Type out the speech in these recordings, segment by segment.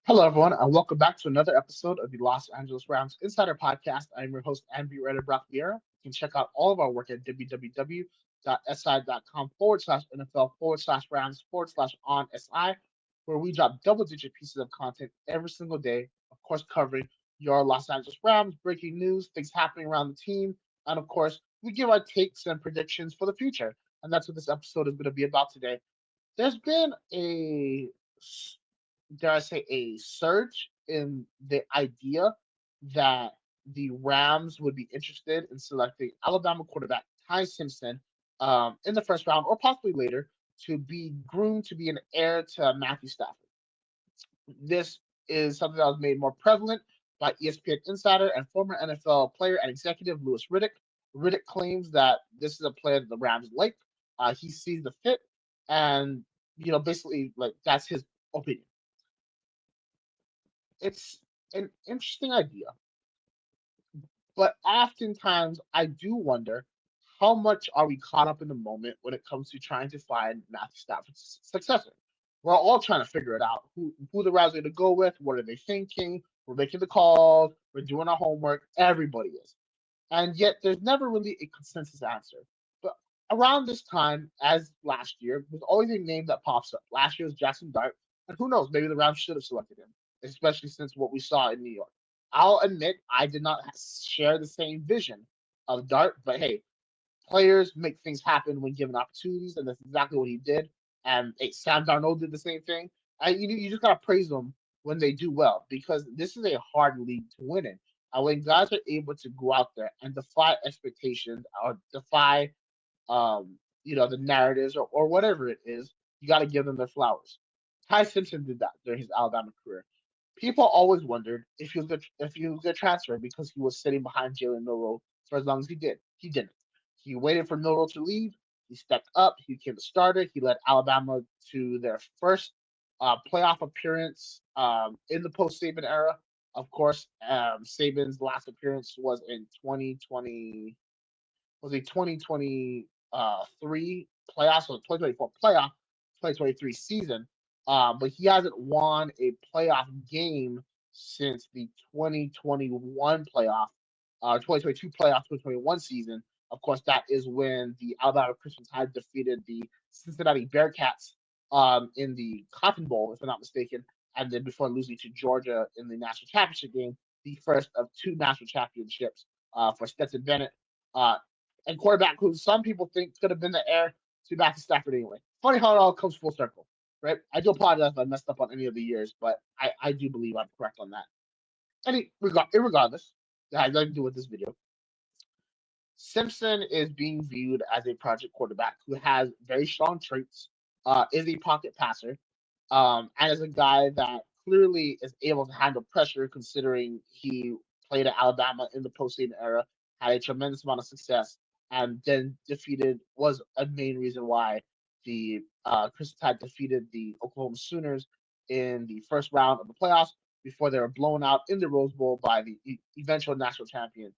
Hello, everyone, and welcome back to another episode of the Los Angeles Rams Insider Podcast. I'm your host and beat writer, Brock Vieira. You can check out all of our work at www.si.com/NFL/Rams/on SI, where we drop double digit pieces of content every single day, of course, covering your Los Angeles Rams, breaking news, things happening around the team, and of course, we give our takes and predictions for the future. And that's what this episode is going to be about today. There's been dare I say, a surge in the idea that the Rams would be interested in selecting Alabama quarterback Ty Simpson in the first round or possibly later to be groomed to be an heir to Matthew Stafford. This is something that was made more prevalent by ESPN insider and former NFL player and executive Louis Riddick. Riddick claims that this is a player that the Rams like. He sees the fit, and basically, like that's his opinion. It's an interesting idea, but oftentimes I do wonder how much are we caught up in the moment when it comes to trying to find Matthew Stafford's successor. We're all trying to figure it out. Who the Rams are going to go with? What are they thinking? We're making the calls. We're doing our homework. Everybody is, and yet there's never really a consensus answer. But around this time, as last year, there's always a name that pops up. Last year was Jackson Dart, and who knows? Maybe the Rams should have selected him, especially since what we saw in New York. I'll admit I did not share the same vision of Dart, but hey, players make things happen when given opportunities, and that's exactly what he did. And hey, Sam Darnold did the same thing. You just gotta praise them when they do well because this is a hard league to win in. And when guys are able to go out there and defy expectations or defy the narratives or whatever it is, you got to give them their flowers. Ty Simpson did that during his Alabama career. People always wondered if he was going to transfer because he was sitting behind Jalen Milroe for as long as he did. He didn't. He waited for Milroe to leave. He stepped up. He became the starter. He led Alabama to their first playoff appearance in the post Saban era. Of course, Saban's last appearance was in 2020. Was a 2023 playoffs or 2024 playoff, 2023 season. But he hasn't won a playoff game since the 2021 playoff, 2022 playoff, 2021 season. Of course, that is when the Alabama Crimson Tide defeated the Cincinnati Bearcats in the Cotton Bowl, if I'm not mistaken, and then before losing to Georgia in the national championship game, the first of two national championships for Stetson Bennett. And quarterback who some people think could have been the heir to Matthew Stafford anyway. Funny how it all comes full circle, right? I do apologize if I messed up on any of the years, but I do believe I'm correct on that. Regardless, that has nothing to do with this video. Simpson is being viewed as a project quarterback who has very strong traits, is a pocket passer, and is a guy that clearly is able to handle pressure considering he played at Alabama in the postseason era, had a tremendous amount of success, and then was a main reason why the Crimson Tide defeated the Oklahoma Sooners in the first round of the playoffs before they were blown out in the Rose Bowl by the eventual national champion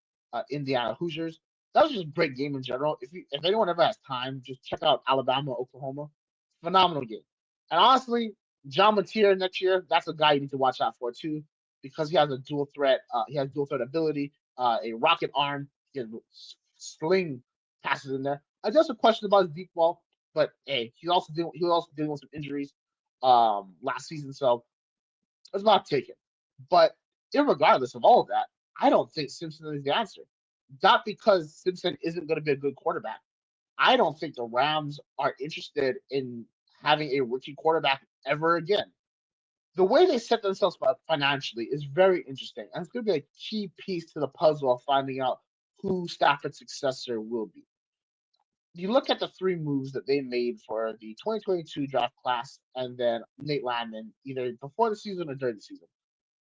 Indiana Hoosiers. That was just a great game in general. If anyone ever has time, just check out Alabama Oklahoma. Phenomenal game. And honestly, John Mateer next year, that's a guy you need to watch out for too, because he has a dual threat. He has dual threat ability, a rocket arm. He can sling passes in there. I just a question about his deep ball, but hey, he was also dealing with some injuries last season, so it's not taken. But regardless of all of that, I don't think Simpson is the answer. Not because Simpson isn't going to be a good quarterback. I don't think the Rams are interested in having a rookie quarterback ever again. The way they set themselves up financially is very interesting, and it's going to be a key piece to the puzzle of finding out who Stafford's successor will be. You look at the three moves that they made for the 2022 draft class and then Nate Landman, either before the season or during the season.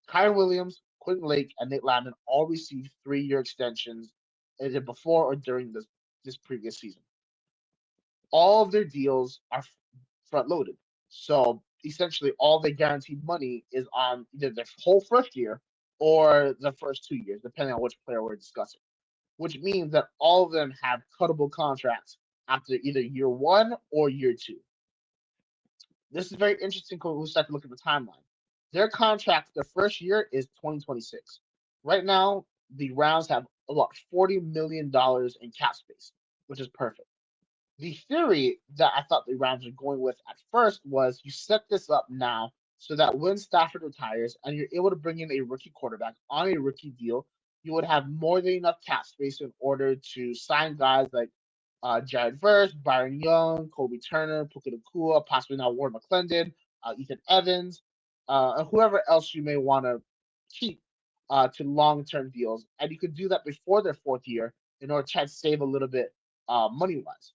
Kyron Williams, Quentin Lake, and Nate Landman all received 3-year extensions either before or during this previous season. All of their deals are front loaded. So essentially, all the guaranteed money is on either their whole first year or the first 2 years, depending on which player we're discussing, which means that all of them have cuttable contracts after either year one or year two. This is very interesting when we start to look at the timeline. Their contract, their first year is 2026. Right now, the Rams have about $40 million in cap space, which is perfect. The theory that I thought the Rams were going with at first was you set this up now so that when Stafford retires and you're able to bring in a rookie quarterback on a rookie deal, you would have more than enough cap space in order to sign guys like Jared Verse, Byron Young, Kobe Turner, Puka Nakua, possibly now Ward McClendon, Ethan Evans, and whoever else you may want to keep to long-term deals. And you could do that before their fourth year in order to try to save a little bit money-wise.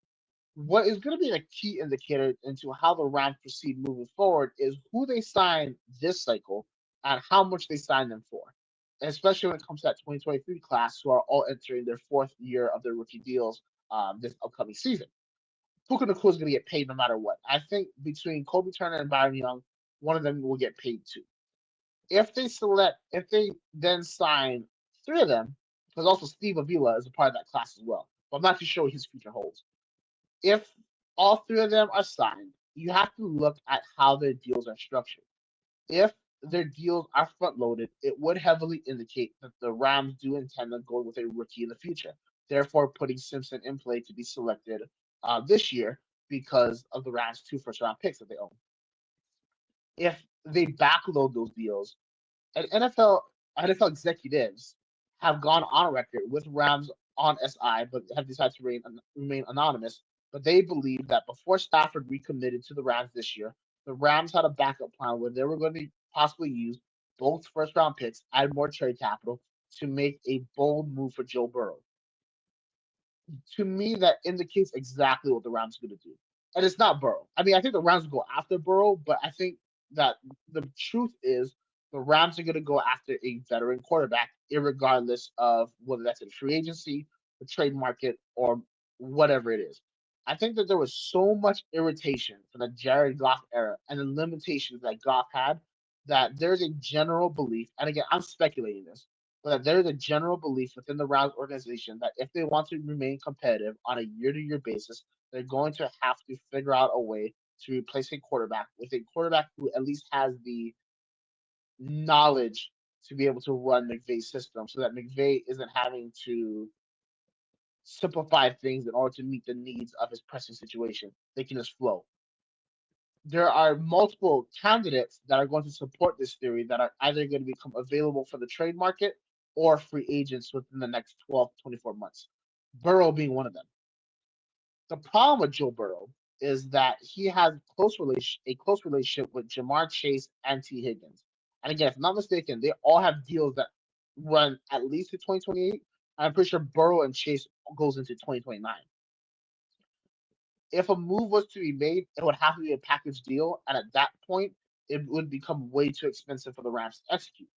What is going to be a key indicator into how the Rams proceed moving forward is who they sign this cycle and how much they sign them for, especially when it comes to that 2023 class who are all entering their fourth year of their rookie deals this upcoming season. Puka Nakua is going to get paid no matter what. I think between Kobe Turner and Byron Young, one of them will get paid too. If they then sign three of them, because also Steve Avila is a part of that class as well, but I'm not too sure what his future holds. If all three of them are signed, you have to look at how their deals are structured. If their deals are front loaded, it would heavily indicate that the Rams do intend on going with a rookie in the future, therefore putting Simpson in play to be selected this year because of the Rams' two first round picks that they own. If they backload those deals, and NFL executives have gone on record with Rams on SI, but have decided to remain anonymous. But they believe that before Stafford recommitted to the Rams this year, the Rams had a backup plan where they were going to possibly use both first round picks, add more trade capital to make a bold move for Joe Burrow. To me, that indicates exactly what the Rams are going to do. And it's not Burrow. I mean, I think the Rams will go after Burrow, but I think that the truth is the Rams are going to go after a veteran quarterback, regardless of whether that's in free agency, the trade market, or whatever it is. I think that there was so much irritation from the Jared Goff era and the limitations that Goff had that there's a general belief, and again, I'm speculating this, but there's a general belief within the Rams organization that if they want to remain competitive on a year-to-year basis, they're going to have to figure out a way to replace a quarterback with a quarterback who at least has the knowledge to be able to run McVay's system, so that McVay isn't having to simplify things in order to meet the needs of his pressing situation. They can just flow. There are multiple candidates that are going to support this theory that are either going to become available for the trade market or free agents within the next 12 to 24 months. Burrow being one of them. The problem with Joe Burrow is that he has a close relationship with Jamar Chase and T. Higgins. And again, if I'm not mistaken, they all have deals that run at least to 2028. I'm pretty sure Burrow and Chase goes into 2029. If a move was to be made, it would have to be a package deal, and at that point, it would become way too expensive for the Rams to execute.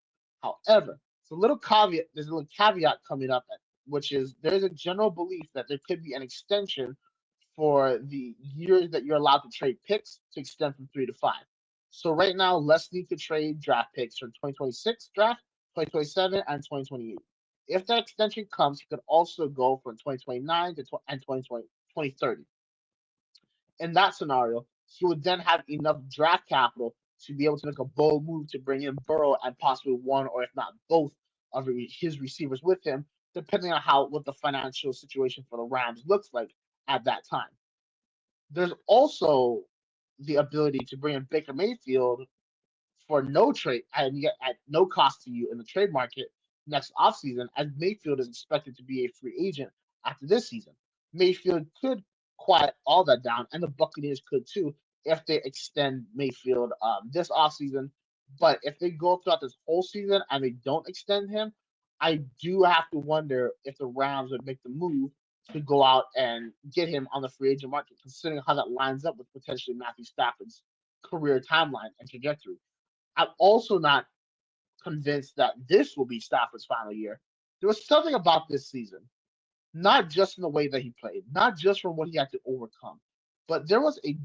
However, there's a little caveat coming up, which is there's a general belief that there could be an extension for the years that you're allowed to trade picks to extend from 3 to 5. So right now, less need to trade draft picks from 2026 draft, 2027, and 2028. If that extension comes, you could also go from 2029 to 2030. In that scenario, he would then have enough draft capital to be able to make a bold move to bring in Burrow and possibly one or if not both of his receivers with him, depending on what the financial situation for the Rams looks like at that time. There's also the ability to bring in Baker Mayfield for no trade and yet at no cost to you in the trade market next offseason, as Mayfield is expected to be a free agent after this season. Mayfield could quiet all that down, and the Buccaneers could too if they extend Mayfield this offseason. But if they go throughout this whole season and they don't extend him, I do have to wonder if the Rams would make the move to go out and get him on the free agent market, considering how that lines up with potentially Matthew Stafford's career timeline and trajectory. I'm also not convinced that this will be Stafford's final year. There was something about this season, not just in the way that he played, not just from what he had to overcome, but there was a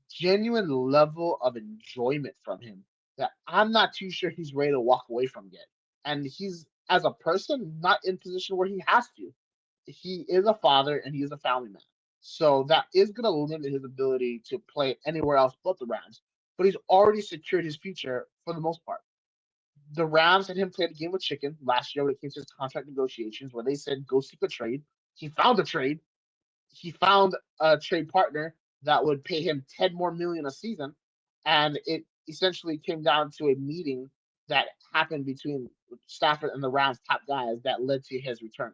genuine level of enjoyment from him that I'm not too sure he's ready to walk away from yet. And he's, as a person, not in a position where he has to. He is a father and he is a family man. So that is going to limit his ability to play anywhere else but the Rams. But he's already secured his future for the most part. The Rams had him play the game with chicken last year when it came to his contract negotiations, where they said go seek a trade. He found a trade. He found a trade partner that would pay him 10 more million a season, and it essentially came down to a meeting that happened between Stafford and the Rams top guys that led to his return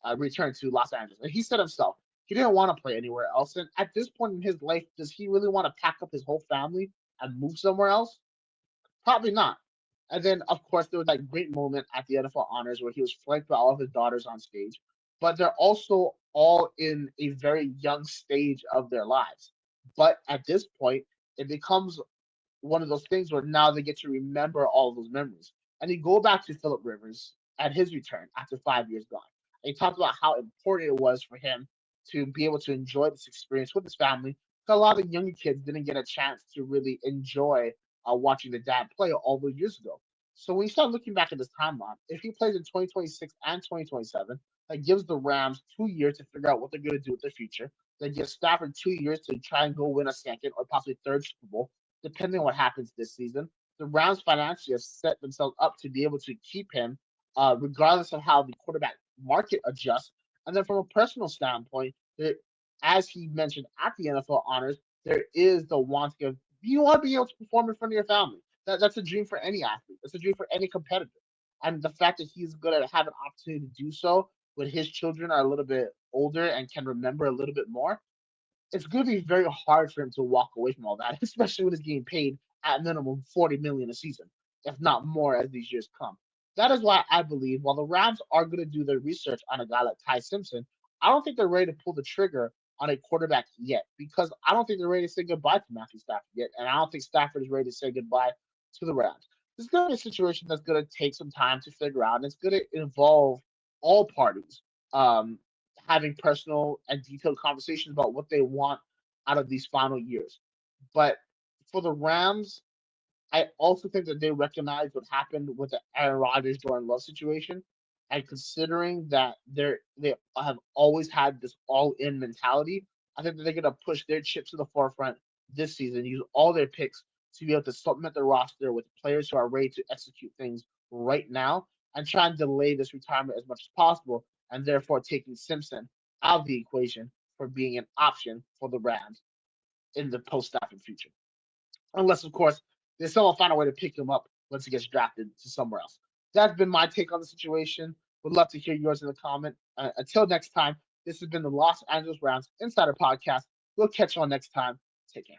to Los Angeles. And he said himself he didn't want to play anywhere else. And at this point in his life, does he really want to pack up his whole family and move somewhere else? Probably not. And then, of course, there was that great moment at the NFL Honors where he was flanked by all of his daughters on stage. But they're also all in a very young stage of their lives. But at this point, it becomes one of those things where now they get to remember all of those memories. And you go back to Philip Rivers at his return after 5 years gone. And he talked about how important it was for him to be able to enjoy this experience with his family. Because a lot of the younger kids didn't get a chance to really enjoy watching the dad play all those years ago. So when you start looking back at this timeline, if he plays in 2026 and 2027, that gives the Rams 2 years to figure out what they're going to do with their future. That gives Stafford 2 years to try and go win a second or possibly third Super Bowl, depending on what happens this season. The Rams financially have set themselves up to be able to keep him, regardless of how the quarterback market adjusts. And then from a personal standpoint, as he mentioned at the NFL Honors, there is the wanting of you want to be able to perform in front of your family. That's a dream for any athlete. That's a dream for any competitor. And the fact that he's going to have an opportunity to do so when his children are a little bit older and can remember a little bit more, it's going to be very hard for him to walk away from all that, especially when he's getting paid at minimum 40 million a season, if not more, as these years come. That is why I believe while the Rams are going to do their research on a guy like Ty Simpson, I don't think they're ready to pull the trigger on a quarterback yet because I don't think they're ready to say goodbye to Matthew Stafford yet, and I don't think Stafford is ready to say goodbye to the Rams. This is going to be a situation that's going to take some time to figure out, and it's going to involve all parties um, having personal and detailed conversations about what they want out of these final years. But for the Rams, I also think that they recognize what happened with the Aaron Rodgers Jordan Love situation, and considering that they have always had this all in mentality, I think that they're gonna push their chips to the forefront this season, use all their picks to be able to supplement the roster with players who are ready to execute things right now, and try and delay this retirement as much as possible, and therefore taking Simpson out of the equation for being an option for the Rams in the post Stafford future unless of course they somehow find a way to pick him up once he gets drafted to somewhere else. That's been my take on the situation. Would love to hear yours in the comment. Until next time, this has been the Los Angeles Rams Insider Podcast. We'll catch you on next time. Take care.